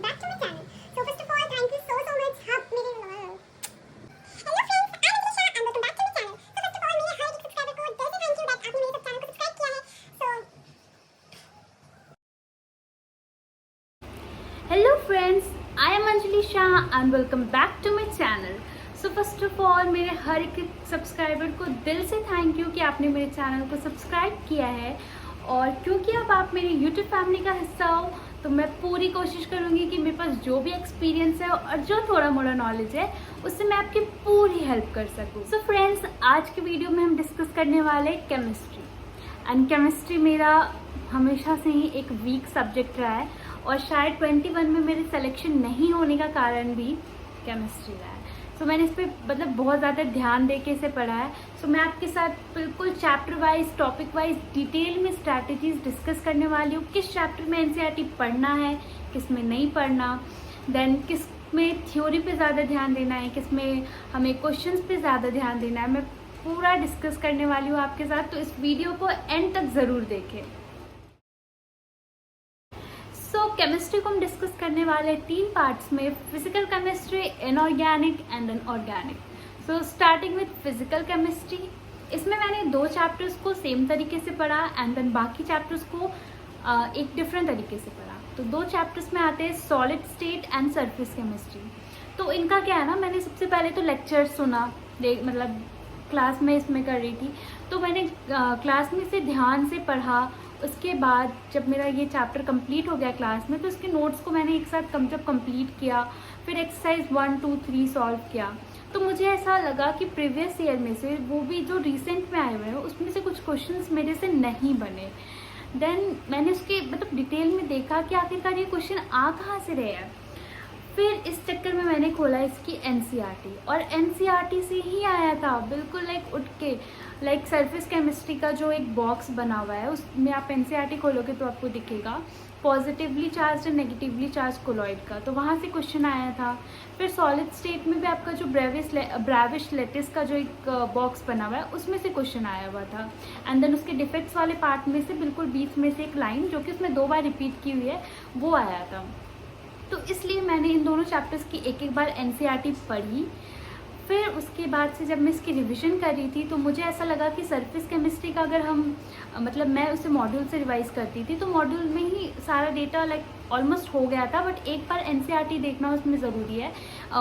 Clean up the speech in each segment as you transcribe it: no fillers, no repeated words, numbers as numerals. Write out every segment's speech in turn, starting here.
back to my channel. So first of all, thank you so much. आप मेरे hello friends, I am Nisha and welcome back to my channel. So first of all, मेरे हर एक subscriber को दिल से thank you that आपने मेरे channel को सब्सक्राइब किया है. Hello friends, I am Anjali Shah and welcome back to my channel. So first of all, मेरे हर एक सब्सक्राइबर को दिल से थैंक यू कि आपने मेरे चैनल को सब्सक्राइब किया है. और क्योंकि अब आप मेरी YouTube फैमिली का हिस्सा हो तो मैं पूरी कोशिश करूँगी कि मेरे पास जो भी एक्सपीरियंस है और जो थोड़ा मोड़ा नॉलेज है उससे मैं आपकी पूरी हेल्प कर सकूँ. सो फ्रेंड्स, आज की वीडियो में हम डिस्कस करने वाले केमिस्ट्री. एंड केमिस्ट्री मेरा हमेशा से ही एक वीक सब्जेक्ट रहा है और शायद 21 में मेरे सिलेक्शन नहीं होने का कारण भी केमिस्ट्री रहा है. सो मैंने इस पर मतलब बहुत ज़्यादा ध्यान दे के इसे पढ़ा है. सो मैं आपके साथ बिल्कुल chapter wise, topic wise detail में स्ट्रैटेजीज डिस्कस करने वाली हूँ. किस चैप्टर में एनसीईआरटी पढ़ना है, किस में नहीं पढ़ना, देन किस में थ्योरी पे ज़्यादा ध्यान देना है, किस में हमें क्वेश्चंस पे ज़्यादा ध्यान देना है, मैं पूरा डिस्कस करने वाली हूँ आपके साथ. तो इस वीडियो को एंड तक ज़रूर देखें. सो केमिस्ट्री को हम डिस्कस करने वाले 3 पार्ट्स में, physical chemistry, inorganic and then organic. So starting with physical chemistry, इसमें मैंने 2 चैप्टर्स को सेम तरीके से पढ़ा एंड देन बाकी चैप्टर्स को एक डिफरेंट तरीके से पढ़ा. तो 2 चैप्टर्स में आते हैं solid state and surface chemistry. तो इनका क्या है ना, मैंने सबसे पहले तो लेक्चर सुना, मतलब क्लास में इसमें कर रही थी तो मैंने क्लास में से ध्यान से पढ़ा. उसके बाद जब मेरा ये चैप्टर कंप्लीट हो गया क्लास में तो उसके नोट्स को मैंने एक साथ जब कंप्लीट किया, फिर एक्सरसाइज 1, 2, 3 सॉल्व किया, तो मुझे ऐसा लगा कि प्रीवियस ईयर में से वो भी जो रिसेंट में आए हुए हैं उसमें से कुछ क्वेश्चंस मेरे से नहीं बने. देन मैंने उसके मतलब डिटेल में देखा कि आखिरकार ये क्वेश्चन आ कहाँ से रहे हैं. फिर इस चक्कर में मैंने खोला इसकी एनसीईआरटी और एनसीईआरटी से ही आया था बिल्कुल लाइक उठ के. लाइक सरफेस केमिस्ट्री का जो एक बॉक्स बना हुआ है उसमें आप एनसीईआरटी खोलोगे तो आपको दिखेगा पॉजिटिवली चार्ज और नेगेटिवली चार्ज कोलॉइड का, तो वहाँ से क्वेश्चन आया था. फिर सॉलिड स्टेट में भी आपका जो ब्रेविश लेटिस का जो एक बॉक्स बना हुआ है उसमें से क्वेश्चन आया हुआ था. एंड देन उसके डिफेक्ट्स वाले पार्ट में से बिल्कुल बीच में से एक लाइन जो कि उसमें 2 बार रिपीट की हुई है वो आया था. तो इसलिए मैंने इन दोनों चैप्टर्स की एक बार एनसीईआरटी पढ़ी. फिर उसके बाद से जब मैं इसकी रिवीजन कर रही थी तो मुझे ऐसा लगा कि सरफेस केमिस्ट्री का अगर हम मतलब मैं उसे मॉड्यूल से रिवाइज करती थी तो मॉड्यूल में ही सारा डेटा लाइक ऑलमोस्ट हो गया था, बट एक बार एनसीईआरटी देखना उसमें ज़रूरी है.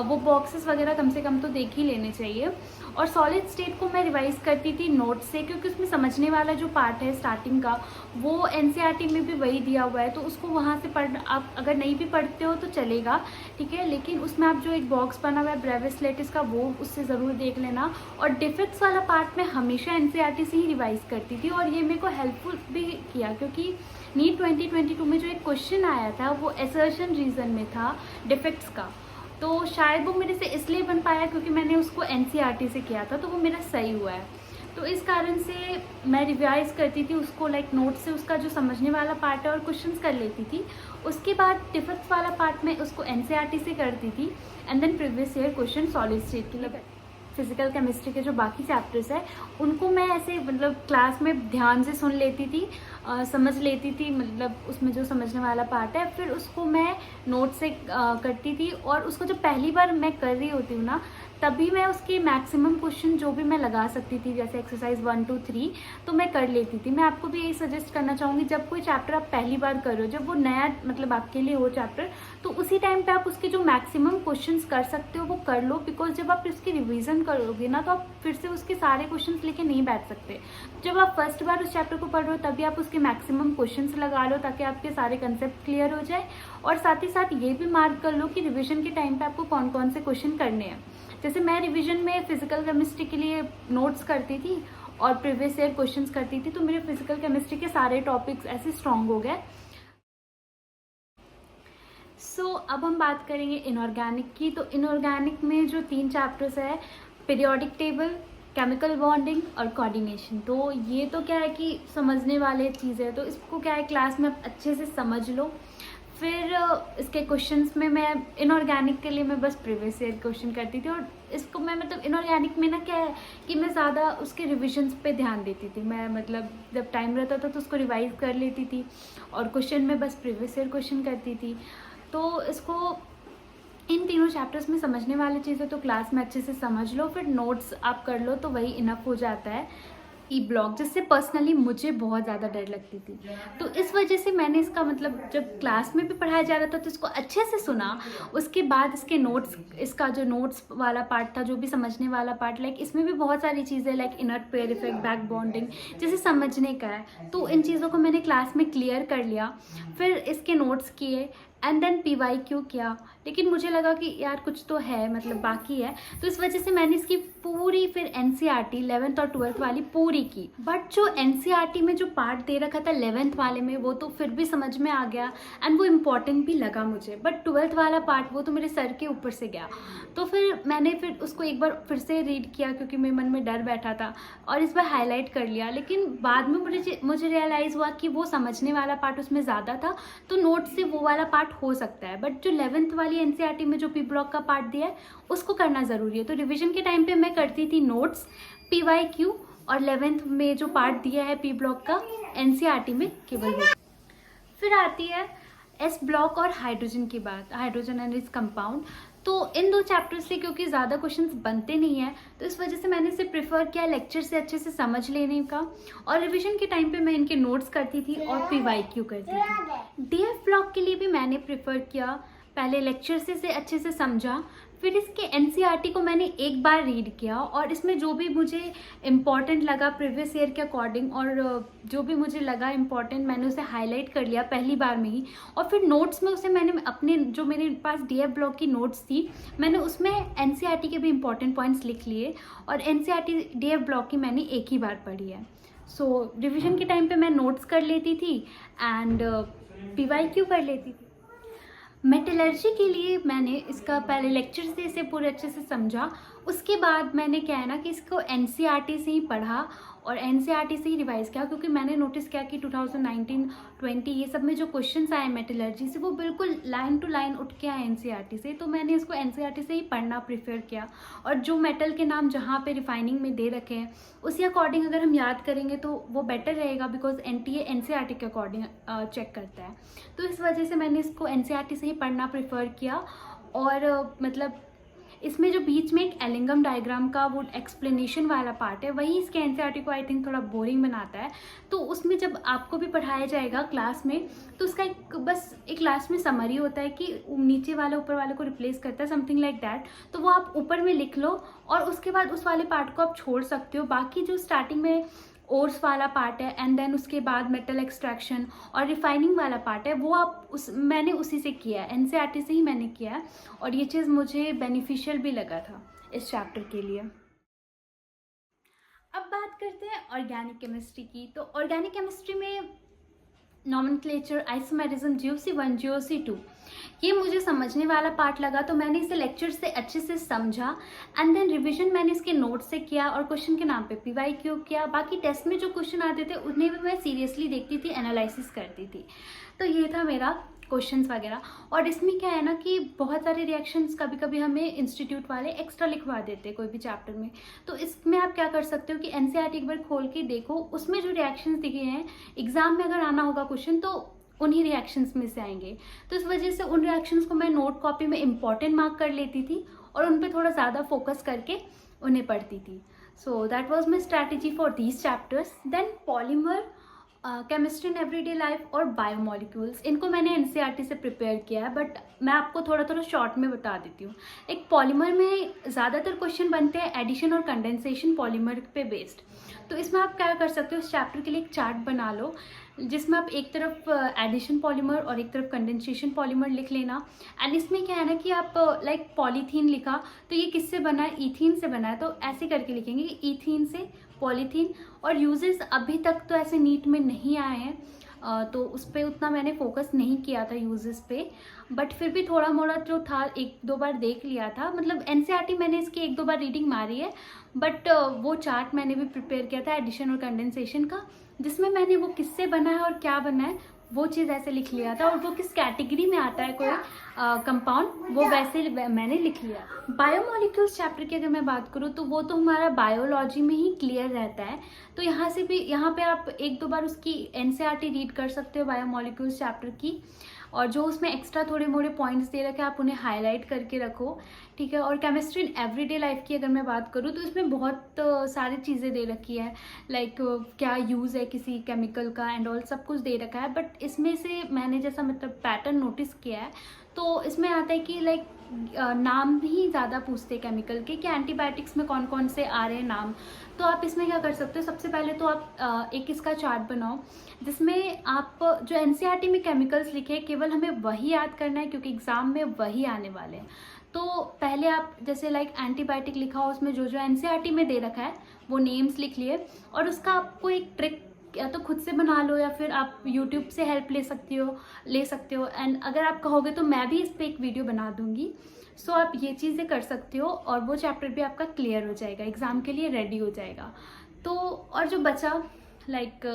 वो बॉक्सेस वगैरह कम से कम तो देख ही लेने चाहिए. और सॉलिड स्टेट को मैं रिवाइज करती थी नोट्स से, क्योंकि उसमें समझने वाला जो पार्ट है स्टार्टिंग का वो एनसीईआरटी में भी वही दिया हुआ है, तो उसको वहाँ से पढ़, आप अगर नहीं भी पढ़ते हो तो चलेगा, ठीक है. लेकिन उसमें आप जो एक बॉक्स बना हुआ है ब्रेविस लेटिस का वो उससे ज़रूर देख लेना. और डिफेक्ट्स वाला पार्ट मैं हमेशा एनसीईआरटी से ही रिवाइज करती थी और ये मेरे को हेल्पफुल भी किया, क्योंकि नीट 2022 में जो एक क्वेश्चन आया था वो असर्शन रीजन में था डिफेक्ट्स का, तो शायद वो मेरे से इसलिए बन पाया क्योंकि मैंने उसको एनसीईआरटी से किया था, तो वो मेरा सही हुआ है. तो इस कारण से मैं रिवाइज करती थी उसको लाइक नोट से, उसका जो समझने वाला पार्ट है और क्वेश्चंस कर लेती थी. उसके बाद डिफेक्ट्स वाला पार्ट में उसको एनसीईआरटी से करती थी and then previous year question solid state के लिए. फिजिकल केमिस्ट्री के जो बाकी चैप्टर्स है उनको मैं ऐसे मतलब क्लास में ध्यान से सुन लेती थी, समझ लेती थी, मतलब उसमें जो समझने वाला पार्ट है फिर उसको मैं नोट से करती थी. और उसको जब पहली बार मैं कर रही होती हूँ ना तभी मैं उसके मैक्सिमम क्वेश्चन जो भी मैं लगा सकती थी जैसे एक्सरसाइज 1, 2, 3 तो मैं कर लेती थी. मैं आपको भी यही सजेस्ट करना चाहूँगी, जब कोई चैप्टर आप पहली बार कर रहे हो, जब वो नया मतलब आपके लिए हो चैप्टर, तो उसी टाइम पे आप उसके जो मैक्सिमम क्वेश्चंस कर सकते हो वो कर लो. बिकॉज जब आप इसकी रिवीजन करोगे ना तो आप फिर से उसके सारे क्वेश्चंस लेके नहीं बैठ सकते. जब आप फर्स्ट बार उस चैप्टर को पढ़ रहे हो तभी आप उसके मैक्सिमम क्वेश्चंस लगा लो ताकि आपके सारे कंसेप्ट क्लियर हो जाए. और साथ ही साथ ये भी मार्क कर लो कि रिविजन के टाइम पे आपको कौन कौन से क्वेश्चन करने हैं. जैसे मैं रिवीजन में फिजिकल केमिस्ट्री के लिए नोट्स करती थी और प्रीवियस ईयर क्वेश्चंस करती थी, तो मेरे फिजिकल केमिस्ट्री के सारे टॉपिक्स ऐसे स्ट्रॉन्ग हो गए. सो अब हम बात करेंगे इनऑर्गेनिक की. तो इनऑर्गेनिक में जो 3 चैप्टर्स है, पीरियोडिक टेबल, केमिकल बॉन्डिंग और कोऑर्डिनेशन. तो ये तो क्या है कि समझने वाले चीज़ है, तो इसको क्या है क्लास में आप अच्छे से समझ लो. फिर इसके क्वेश्चंस में मैं इनऑर्गेनिक के लिए मैं बस प्रीवियस ईयर क्वेश्चन करती थी. और इसको मैं मतलब इनऑर्गेनिक में ना क्या है कि मैं ज़्यादा उसके रिविजन्स पे ध्यान देती थी. मैं मतलब जब टाइम रहता था तो उसको रिवाइज कर लेती थी और क्वेश्चन में बस प्रीवियस ईयर क्वेश्चन करती थी. तो इसको इन तीनों चैप्टर्स में समझने वाली चीज़ें तो क्लास में अच्छे से समझ लो, फिर नोट्स आप कर लो तो वही इनफ हो जाता है। ई ब्लॉक, जिससे पर्सनली मुझे बहुत ज़्यादा डर लगती थी, तो इस वजह से मैंने इसका मतलब जब क्लास में भी पढ़ाया जा रहा था तो इसको अच्छे से सुना। उसके बाद इसके नोट्स, इसका जो नोट्स वाला पार्ट था, जो भी समझने वाला पार्ट, लाइक इसमें भी बहुत सारी चीज़ें like inner pair effect, back bonding जैसे समझने का है, तो इन चीज़ों को मैंने क्लास में क्लियर कर लिया। फिर इसके नोट्स किए एंड देन PYQ किया, लेकिन मुझे लगा कि यार कुछ तो है, मतलब बाकी है, तो इस वजह से मैंने इसकी पूरी फिर NCERT 11th और 12th वाली पूरी की। बट जो NCERT में जो पार्ट दे रखा था 11th वाले में, वो तो फिर भी समझ में आ गया एंड वो इम्पॉर्टेंट भी लगा मुझे, बट 12th वाला पार्ट वो तो मेरे सर के ऊपर से गया। तो फिर मैंने फिर उसको एक बार फिर से रीड किया, क्योंकि मेरे मन में डर बैठा था, और इस बार हाईलाइट कर लिया। लेकिन बाद में मुझे रियलाइज़ हुआ कि वो समझने वाला पार्ट उसमें ज़्यादा था, तो नोट से वो वाला पार्ट हो सकता है, बट जो 11th वाली NCERT में जो P ब्लॉक का पार्ट दिया है उसको करना ज़रूरी है। तो रिवीजन के टाइम पे मैं करती थी नोट्स, PYQ, और 11th में जो पार्ट दिया है P ब्लॉक का NCERT में केवल वो। फिर आती है S ब्लॉक और हाइड्रोजन की बात, हाइड्रोजन एंड इट्स कंपाउंड। तो इन दो चैप्टर से क्योंकि ज़्यादा क्वेश्चंस बनते नहीं हैं, तो इस वजह से मैंने इसे प्रेफर किया लेक्चर से अच्छे से समझ लेने का, और रिवीजन के टाइम पे मैं इनके नोट्स करती थी और PYQ करती थी। DF ब्लॉक के लिए भी मैंने प्रेफर किया, पहले लेक्चर से इसे अच्छे से समझा, फिर इसके NCERT को मैंने एक बार रीड किया, और इसमें जो भी मुझे इम्पॉर्टेंट लगा प्रीवियस ईयर के अकॉर्डिंग, और जो भी मुझे लगा इम्पॉर्टेंट मैंने उसे हाईलाइट कर लिया पहली बार में ही। और फिर नोट्स में उसे मैंने अपने, जो मेरे पास DF ब्लॉक की नोट्स थी, मैंने उसमें NCERT के भी इम्पॉर्टेंट पॉइंट्स लिख लिए, और NCERT DF ब्लॉक की मैंने एक ही बार पढ़ी है। सो रिविज़न के टाइम पर मैं नोट्स कर लेती थी एंड PYQ कर लेती थी। मेटलर्जी के लिए मैंने इसका पहले लेक्चर से इसे पूरे अच्छे से समझा, उसके बाद मैंने क्या है ना कि इसको NCERT से ही पढ़ा और NCERT से ही रिवाइज़ किया, क्योंकि मैंने नोटिस किया कि 2019-20 ये सब में जो क्वेश्चंस आए मेटलर्जी से, वो बिल्कुल लाइन टू लाइन उठ के आए NCERT से, तो मैंने इसको NCERT से ही पढ़ना प्रेफर किया। और जो मेटल के नाम जहाँ पे रिफाइनिंग में दे रखे हैं उसी अकॉर्डिंग अगर हम याद करेंगे तो वो बेटर रहेगा, बिकॉज NTA NCERT के अकॉर्डिंग चेक करता है। तो इस वजह से मैंने इसको NCERT से ही पढ़ना प्रेफर किया। और मतलब इसमें जो बीच में एक एलिंगम डायग्राम का वो एक्सप्लेनेशन वाला पार्ट है, वही इसके NCERT को आई थिंक थोड़ा बोरिंग बनाता है। तो उसमें जब आपको भी पढ़ाया जाएगा क्लास में, तो उसका एक क्लास में समरी होता है कि नीचे वाले ऊपर वाले को रिप्लेस करता है, समथिंग लाइक दैट। तो वो आप ऊपर में लिख लो, और उसके बाद उस वाले पार्ट को आप छोड़ सकते हो। बाकी जो स्टार्टिंग में ओर्स वाला पार्ट है एंड देन उसके बाद मेटल एक्सट्रैक्शन और रिफाइनिंग वाला पार्ट है, वो आप मैंने उसी से किया है, NCERT से ही मैंने किया है, और ये चीज़ मुझे बेनिफिशियल भी लगा था इस चैप्टर के लिए। अब बात करते हैं ऑर्गेनिक केमिस्ट्री की। तो ऑर्गेनिक केमिस्ट्री में नॉमेनक्लेचर, आइसोमेरिज्म, GOC1, GOC2, ये मुझे समझने वाला पार्ट लगा, तो मैंने इसे लेक्चर से अच्छे से समझा एंड देन रिवीजन मैंने इसके नोट से किया, और क्वेश्चन के नाम पे PYQ किया। बाकी टेस्ट में जो क्वेश्चन आते थे उन्हें भी मैं सीरियसली देखती थी, एनालिसिस करती थी। तो ये था मेरा क्वेश्चंस वगैरह। और इसमें क्या है ना कि बहुत सारे रिएक्शंस कभी कभी हमें इंस्टीट्यूट वाले एक्स्ट्रा लिखवा देते हैं कोई भी चैप्टर में। तो इसमें आप क्या कर सकते हो कि NCERT एक बार खोल के देखो, उसमें जो रिएक्शंस दिखे हैं एग्जाम में अगर आना होगा क्वेश्चन तो उन्हीं रिएक्शंस में से आएंगे। तो इस वजह से उन रिएक्शंस को मैं नोट कॉपी में इंपॉर्टेंट मार्क कर लेती थी और उन पर थोड़ा ज़्यादा फोकस करके उन्हें पढ़ती थी। So that was my strategy for these chapters. Then polymer, chemistry in everyday life और बायोमोलिक्यूल्स, इनको मैंने NCERT से प्रिपेयर किया है, बट मैं आपको थोड़ा थोड़ा शॉर्ट में बता देती हूँ। एक पॉलीमर में ज़्यादातर क्वेश्चन बनते हैं एडिशन और कंडेंसेशन पॉलीमर पे बेस्ड। तो इसमें आप क्या कर सकते हो, इस चैप्टर के लिए एक चार्ट बना लो जिसमें आप एक तरफ एडिशन पॉलीमर और एक तरफ कंडेंसेशन पॉलीमर लिख लेना। एंड इसमें क्या है ना कि आप लाइक पॉलीथीन लिखा तो ये किससे बना है, ईथीन से बना है, तो ऐसे करके लिखेंगे कि ईथीन से पॉलीथीन। और यूजेस अभी तक तो ऐसे नीट में नहीं आए हैं, तो उस पर उतना मैंने फोकस नहीं किया था यूजेस पे, बट फिर भी थोड़ा मोड़ा जो था एक दो बार देख लिया था। मतलब NCERT मैंने इसकी एक दो बार रीडिंग मारी है, बट वो चार्ट मैंने भी प्रिपेयर किया था एडिशन और कंडेंसेशन का, जिसमें मैंने वो किससे बना है और क्या बना है वो चीज़ ऐसे लिख लिया था, और वो किस कैटेगरी में आता है कोई कंपाउंड वो वैसे मैंने लिख लिया। बायोमोलिक्यूल्स चैप्टर की अगर मैं बात करूँ तो वो तो हमारा बायोलॉजी में ही क्लियर रहता है, तो यहाँ से भी यहाँ पे आप एक दो बार उसकी NCERT रीड कर सकते हो बायोमोलिक्यूल्स चैप्टर की। और जो उसमें एक्स्ट्रा थोड़े मोड़े पॉइंट्स दे रखे हैं आप उन्हें हाईलाइट करके रखो, ठीक है। और केमिस्ट्री इन एवरीडे लाइफ की अगर मैं बात करूँ तो इसमें बहुत सारी चीज़ें दे रखी है, लाइक क्या यूज़ है किसी केमिकल का एंड ऑल सब कुछ दे रखा है। बट इसमें से मैंने जैसा मतलब पैटर्न नोटिस किया है तो इसमें आता है कि लाइक नाम ही ज़्यादा पूछते हैं केमिकल के, कि एंटीबायोटिक्स में कौन कौन से आ रहे हैं नाम। तो आप इसमें क्या कर सकते हो, सबसे पहले तो आप एक इसका चार्ट बनाओ जिसमें आप जो एनसीईआरटी में केमिकल्स लिखे हैं केवल हमें वही याद करना है क्योंकि एग्ज़ाम में वही आने वाले हैं। तो पहले आप जैसे लाइक एंटीबायोटिक लिखा हो उसमें जो जो एनसीईआरटी में दे रखा है वो नेम्स लिख लिए, और उसका आपको एक ट्रिक या तो खुद से बना लो या फिर आप यूट्यूब से हेल्प ले सकते हो। एंड अगर आप कहोगे तो मैं भी इस पर एक वीडियो बना दूंगी। सो आप ये चीज़ें कर सकते हो और वो चैप्टर भी आपका क्लियर हो जाएगा, एग्ज़ाम के लिए रेडी हो जाएगा। तो और जो बचा like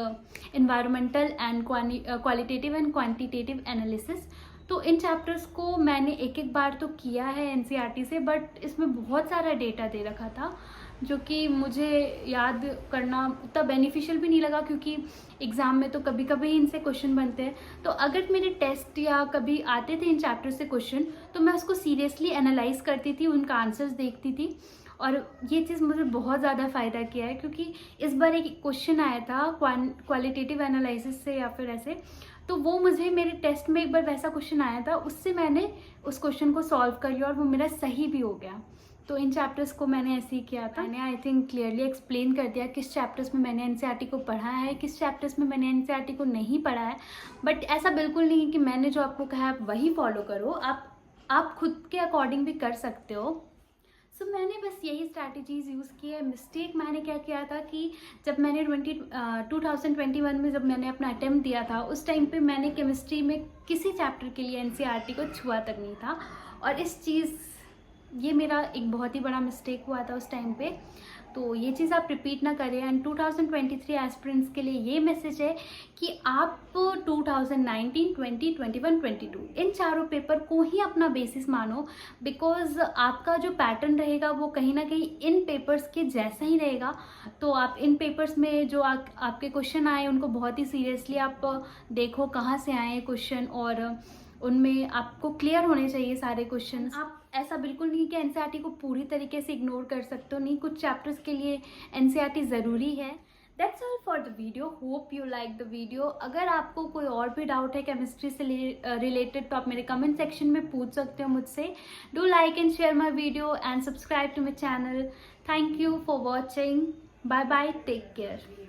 environmental and qualitative and quantitative analysis, तो इन चैप्टर्स को मैंने एक एक बार तो किया है एनसीईआरटी से, बट इसमें बहुत सारा डेटा दे रखा था जो कि मुझे याद करना उतना बेनिफिशियल भी नहीं लगा क्योंकि एग्ज़ाम में तो कभी कभी इनसे क्वेश्चन बनते हैं। तो अगर मेरे टेस्ट या कभी आते थे इन चैप्टर से क्वेश्चन तो मैं उसको सीरियसली एनालाइज करती थी, उनका आंसर्स देखती थी, और ये चीज़ मुझे बहुत ज़्यादा फ़ायदा किया है क्योंकि इस बार एक क्वेश्चन आया था क्वालिटेटिव एनालिसिस से या फिर ऐसे, तो वो मुझे मेरे टेस्ट में एक बार वैसा क्वेश्चन आया था, उससे मैंने उस क्वेश्चन को सॉल्व कर लिया और वो मेरा सही भी हो गया। तो इन चैप्टर्स को मैंने ऐसे ही किया था। मैंने आई थिंक क्लियरली एक्सप्लेन कर दिया किस चैप्टर्स में मैंने एनसीईआरटी को पढ़ा है, किस चैप्टर्स में मैंने एनसीईआरटी को नहीं पढ़ा है। बट ऐसा बिल्कुल नहीं है कि मैंने जो आपको कहा है आप वही फॉलो करो, आप खुद के अकॉर्डिंग भी कर सकते हो। सो मैंने बस यही स्ट्रैटेजीज़ यूज़ की है। मिस्टेक मैंने क्या किया था कि जब मैंने 2021 में जब मैंने अपना अटेम्प्ट दिया था उस टाइम पे मैंने केमिस्ट्री में किसी चैप्टर के लिए एनसीईआरटी को छुआ तक नहीं था, और ये मेरा एक बहुत ही बड़ा मिस्टेक हुआ था उस टाइम पे। तो ये चीज़ आप रिपीट ना करें। एंड 2023 एस्पिरेंट्स के लिए ये मैसेज है कि आप 2019, 20, 21, 22 इन चारों पेपर को ही अपना बेसिस मानो, बिकॉज आपका जो पैटर्न रहेगा वो कहीं ना कहीं इन पेपर्स के जैसा ही रहेगा। तो आप इन पेपर्स में जो आपके क्वेश्चन आए उनको बहुत ही सीरियसली आप देखो कहाँ से आए क्वेश्चन, और उनमें आपको क्लियर होने चाहिए सारे क्वेश्चन। आप ऐसा बिल्कुल नहीं कि एनसीईआरटी को पूरी तरीके से इग्नोर कर सकते हो, नहीं, कुछ चैप्टर्स के लिए एनसीईआरटी ज़रूरी है। That's all for the video, hope you like the video. अगर आपको कोई और भी डाउट है केमिस्ट्री से रिलेटेड तो आप मेरे कमेंट सेक्शन में पूछ सकते हो मुझसे। Do like and share my video and subscribe to my channel. Thank you for watching. Bye bye, take care.